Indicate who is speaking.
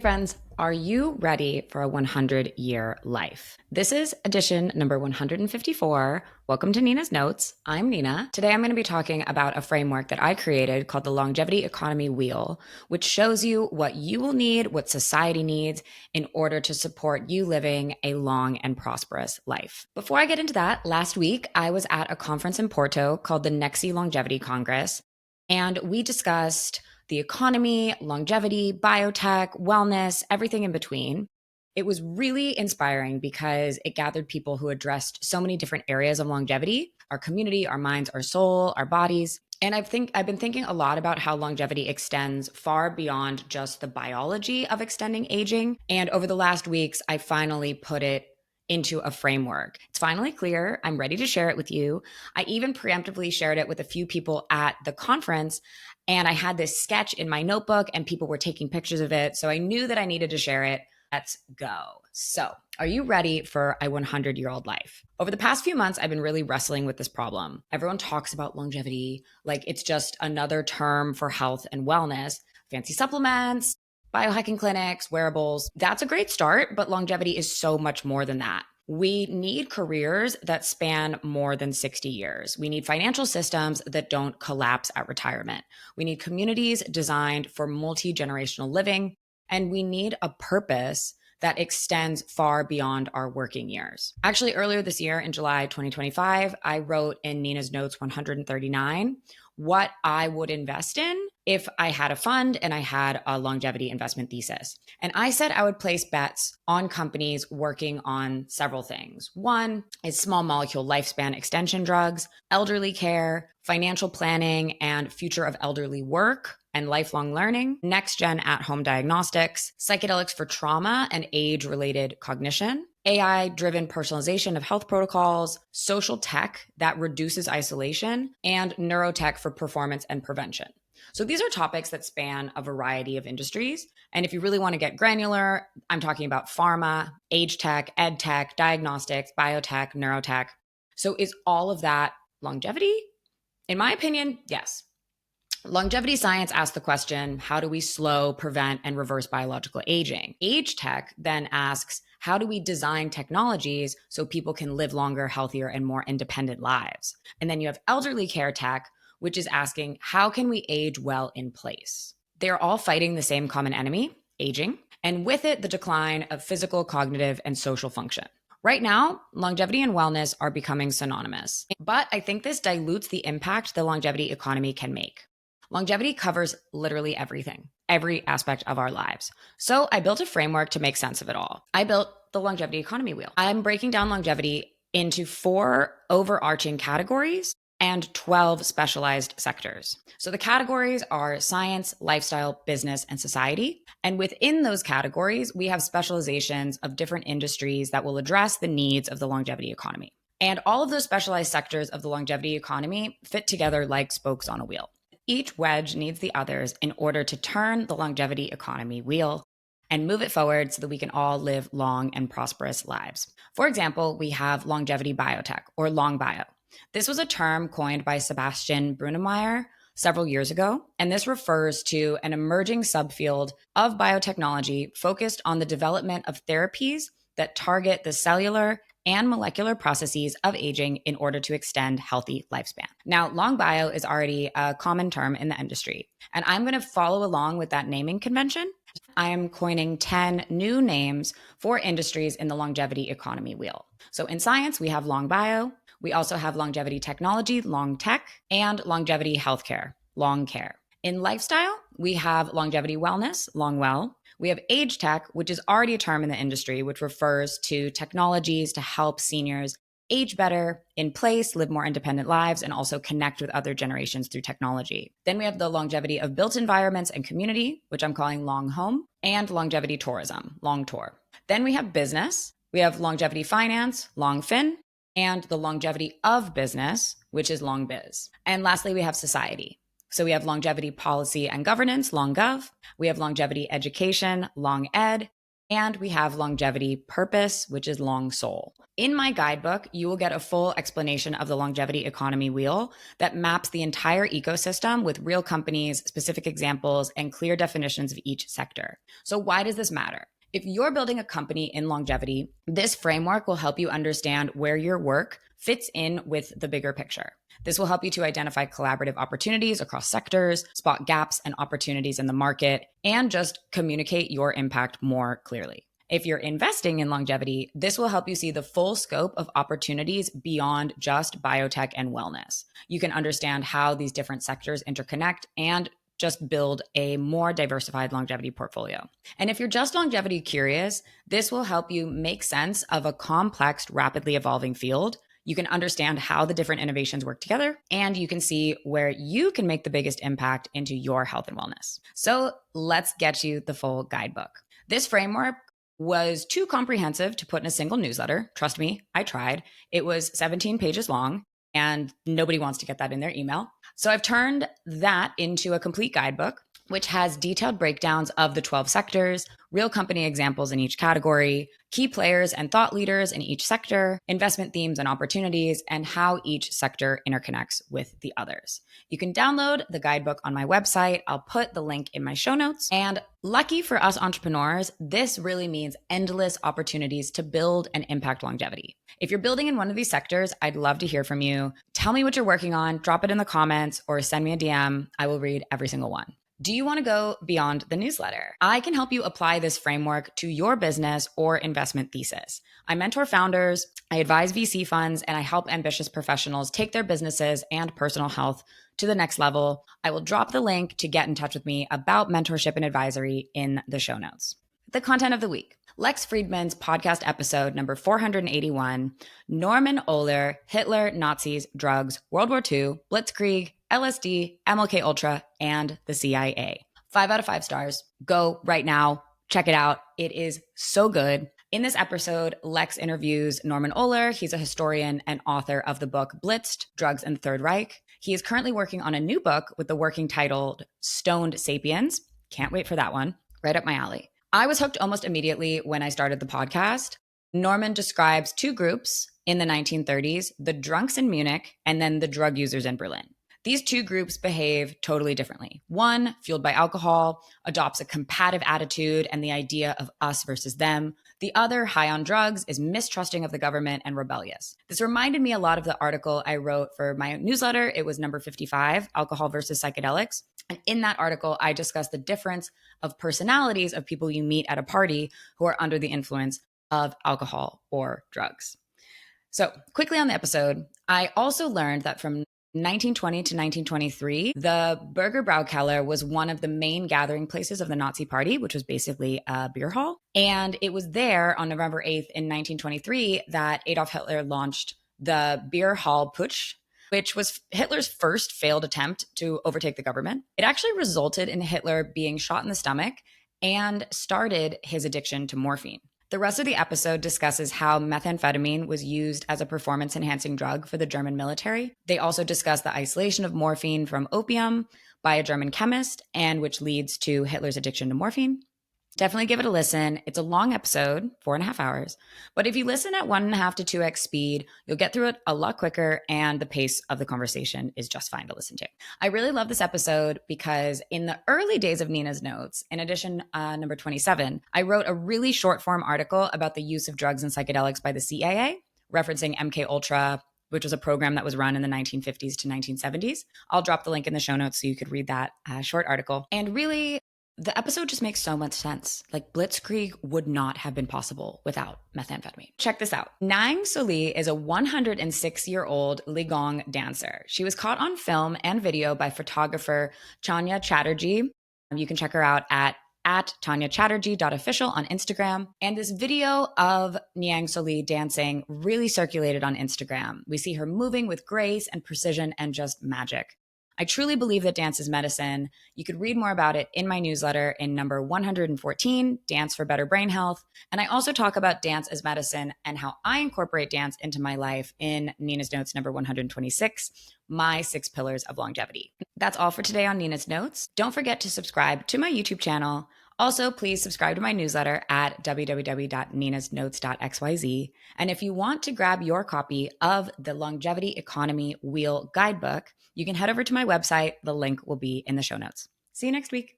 Speaker 1: Friends, are you ready for a 100-year life? This is edition number 154. Welcome to Nina's Notes. I'm Nina. Today I'm going to be talking about a framework that I created called the Longevity Economy Wheel, which shows you what you will need, what society needs in order to support you living a long and prosperous life. Before I get into that, last week I was at a conference in Porto called the Nexi Longevity Congress, and we discussed the economy, longevity, biotech, wellness, everything in between. It was really inspiring because it gathered people who addressed so many different areas of longevity, our community, our minds, our soul, our bodies. And I've been thinking a lot about how longevity extends far beyond just the biology of extending aging. And over the last weeks, I finally put it into a framework. It's finally clear. I'm ready to share it with you. I even preemptively shared it with a few people at the conference, and I had this sketch in my notebook and people were taking pictures of it. So I knew that I needed to share it. Let's go. So, are you ready for a 100-year-old life? Over the past few months, I've been really wrestling with this problem. Everyone talks about longevity like it's just another term for health and wellness, fancy supplements, biohacking clinics, wearables. That's a great start, but longevity is so much more than that. We need careers that span more than 60 years. We need financial systems that don't collapse at retirement. We need communities designed for multi-generational living, and we need a purpose that extends far beyond our working years. Actually, earlier this year in July 2025, I wrote in Nina's Notes 139 what I would invest in if I had a fund and I had a longevity investment thesis. And I said I would place bets on companies working on several things. One is small molecule lifespan extension drugs, elderly care, financial planning, and future of elderly work and lifelong learning, next-gen at-home diagnostics, psychedelics for trauma and age-related cognition, AI-driven personalization of health protocols, social tech that reduces isolation, and neurotech for performance and prevention. So these are topics that span a variety of industries. And if you really want to get granular, I'm talking about pharma, age tech, ed tech, diagnostics, biotech, neurotech. So is all of that longevity? In my opinion, yes. Longevity science asks the question, how do we slow, prevent, and reverse biological aging? Age tech then asks, how do we design technologies so people can live longer, healthier, and more independent lives? And then you have elderly care tech, which is asking, how can we age well in place? They're all fighting the same common enemy, aging, and with it, the decline of physical, cognitive, and social function. Right now, longevity and wellness are becoming synonymous, but I think this dilutes the impact the longevity economy can make. Longevity covers literally everything, every aspect of our lives. So I built a framework to make sense of it all. I built the longevity economy wheel. I'm breaking down longevity into 4 overarching categories and 12 specialized sectors. So the categories are science, lifestyle, business, and society. And within those categories, we have specializations of different industries that will address the needs of the longevity economy. And all of those specialized sectors of the longevity economy fit together like spokes on a wheel. Each wedge needs the others in order to turn the longevity economy wheel and move it forward so that we can all live long and prosperous lives. For example, we have longevity biotech or LongBio. This was a term coined by Sebastian Brunemeyer several years ago, and this refers to an emerging subfield of biotechnology focused on the development of therapies that target the cellular and molecular processes of aging in order to extend healthy lifespan. Now, LongBio is already a common term in the industry, and I'm going to follow along with that naming convention. I am coining 10 new names for industries in the longevity economy wheel. So in science, we have LongBio. We also have longevity technology, LongTech, and longevity healthcare, LongCare. In lifestyle, we have longevity wellness, LongWell. We have age tech, which is already a term in the industry, which refers to technologies to help seniors age better, in place, live more independent lives, and also connect with other generations through technology. Then we have the longevity of built environments and community, which I'm calling Long Home, and longevity tourism, Long Tour. Then we have business. We have longevity finance, LongFin, and the longevity of business, which is LongBiz. And lastly, we have society. So we have longevity policy and governance, LongGov. We have longevity education, LongEd. And we have longevity purpose, which is LongSoul. In my guidebook, you will get a full explanation of the longevity economy wheel that maps the entire ecosystem with real companies, specific examples, and clear definitions of each sector. So why does this matter? If you're building a company in longevity, this framework will help you understand where your work fits in with the bigger picture. This will help you to identify collaborative opportunities across sectors, spot gaps and opportunities in the market, and just communicate your impact more clearly. If you're investing in longevity, this will help you see the full scope of opportunities beyond just biotech and wellness. You can understand how these different sectors interconnect and just build a more diversified longevity portfolio. And if you're just longevity curious, this will help you make sense of a complex, rapidly evolving field. You can understand how the different innovations work together, and you can see where you can make the biggest impact into your health and wellness. So let's get you the full guidebook. This framework was too comprehensive to put in a single newsletter. Trust me, I tried. It was 17 pages long, and nobody wants to get that in their email. So I've turned that into a complete guidebook, which has detailed breakdowns of the 12 sectors, real company examples in each category, key players and thought leaders in each sector, investment themes and opportunities, and how each sector interconnects with the others. You can download the guidebook on my website. I'll put the link in my show notes. And lucky for us entrepreneurs, this really means endless opportunities to build and impact longevity. If you're building in one of these sectors, I'd love to hear from you. Tell me what you're working on, drop it in the comments, or send me a DM. I will read every single one. Do you want to go beyond the newsletter? I can help you apply this framework to your business or investment thesis. I mentor founders, I advise VC funds, and I help ambitious professionals take their businesses and personal health to the next level. I will drop the link to get in touch with me about mentorship and advisory in the show notes. The content of the week. Lex Fridman's podcast episode number 481, Norman Ohler, Hitler, Nazis, Drugs, World War II, Blitzkrieg, LSD, MLK Ultra, and the CIA. 5 out of 5 stars. Go right now. Check it out. It is so good. In this episode, Lex interviews Norman Ohler. He's a historian and author of the book Blitzed, Drugs and the Third Reich. He is currently working on a new book with the working title Stoned Sapiens. Can't wait for that one. Right up my alley. I was hooked almost immediately when I started the podcast. Norman describes 2 groups in the 1930s, the drunks in Munich and then the drug users in Berlin. These 2 groups behave totally differently. One, fueled by alcohol, adopts a combative attitude and the idea of us versus them. The other, high on drugs, is mistrusting of the government and rebellious. This reminded me a lot of the article I wrote for my newsletter. It was number 55, Alcohol versus Psychedelics. And in that article, I discussed the difference of personalities of people you meet at a party who are under the influence of alcohol or drugs. So quickly on the episode, I also learned that from 1920 to 1923, the Burger Braukeller was one of the main gathering places of the Nazi Party, which was basically a beer hall. And it was there on November 8th in 1923 that Adolf Hitler launched the Beer Hall Putsch, which was Hitler's first failed attempt to overtake the government. It actually resulted in Hitler being shot in the stomach and started his addiction to morphine. The rest of the episode discusses how methamphetamine was used as a performance-enhancing drug for the German military. They also discuss the isolation of morphine from opium by a German chemist, and which leads to Hitler's addiction to morphine. Definitely give it a listen. It's a long episode, 4.5 hours. But if you listen at 1.5 to 2x speed, you'll get through it a lot quicker, and the pace of the conversation is just fine to listen to. I really love this episode because in the early days of Nina's Notes, in edition number 27, I wrote a really short form article about the use of drugs and psychedelics by the CIA, referencing MK Ultra, which was a program that was run in the 1950s to 1970s. I'll drop the link in the show notes so you could read that short article. And really, the episode just makes so much sense. Like Blitzkrieg would not have been possible without methamphetamine. Check this out. Nang Soli is a 106-year-old Ligong dancer. She was caught on film and video by photographer Chanya Chatterjee. You can check her out at tanyachatterjee.official on Instagram. And this video of Niang Soli dancing really circulated on Instagram. We see her moving with grace and precision and just magic. I truly believe that dance is medicine. You could read more about it in my newsletter in number 114, Dance for Better Brain Health. And I also talk about dance as medicine and how I incorporate dance into my life in Nina's Notes number 126, My 6 Pillars of Longevity. That's all for today on Nina's Notes. Don't forget to subscribe to my YouTube channel. Also, please subscribe to my newsletter at www.ninasnotes.xyz. And if you want to grab your copy of the Longevity Economy Wheel Guidebook, you can head over to my website. The link will be in the show notes. See you next week.